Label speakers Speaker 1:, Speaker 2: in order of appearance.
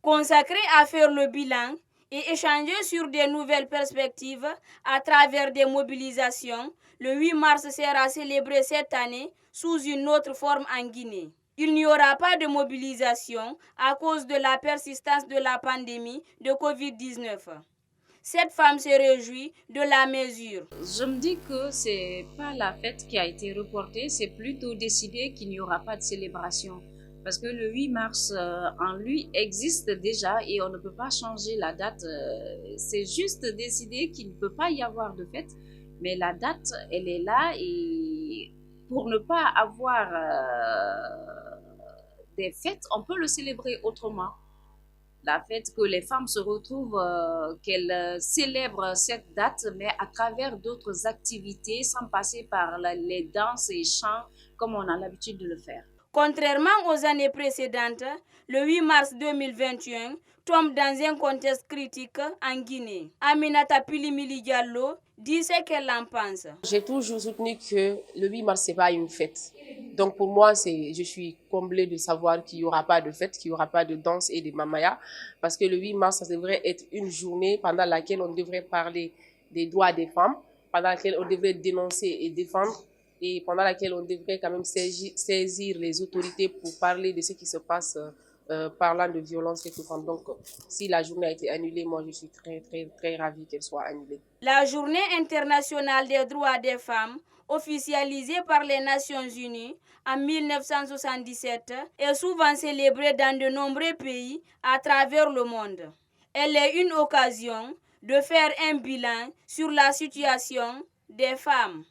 Speaker 1: consacré à faire le bilan et échanger sur des nouvelles perspectives à travers des mobilisations. Le 8 mars sera célébré cette année sous une autre forme en Guinée. Il n'y aura pas de mobilisation à cause de la persistance de la pandémie de Covid-19. Cette femme se réjouit de la mesure.
Speaker 2: Je me dis que c'est pas la fête qui a été reportée, c'est plutôt décidé qu'il n'y aura pas de célébration. Parce que le 8 mars en lui existe déjà et on ne peut pas changer la date. C'est juste décidé qu'il ne peut pas y avoir de fête, mais la date, elle est là et pour ne pas avoir des fêtes, on peut le célébrer autrement. La fête que les femmes se retrouvent, qu'elles célèbrent cette date, mais à travers d'autres activités, sans passer par les danses et chants comme on a l'habitude de le faire.
Speaker 1: Contrairement aux années précédentes, le 8 mars 2021 tombe dans un contexte critique en Guinée. Aminata Pilimili Diallo dit ce qu'elle en pense.
Speaker 3: J'ai toujours soutenu que le 8 mars, ce n'est pas une fête. Donc pour moi, je suis comblée de savoir qu'il n'y aura pas de fête, qu'il n'y aura pas de danse et de mamaya. Parce que le 8 mars, ça devrait être une journée pendant laquelle on devrait parler des droits des femmes, pendant laquelle on devrait dénoncer et défendre, et pendant laquelle on devrait quand même saisir les autorités pour parler de ce qui se passe parlant de violence et tout. Donc, si la journée a été annulée, moi, je suis très, très, très ravie qu'elle soit annulée.
Speaker 1: La Journée internationale des droits des femmes, officialisée par les Nations Unies en 1977, est souvent célébrée dans de nombreux pays à travers le monde. Elle est une occasion de faire un bilan sur la situation des femmes.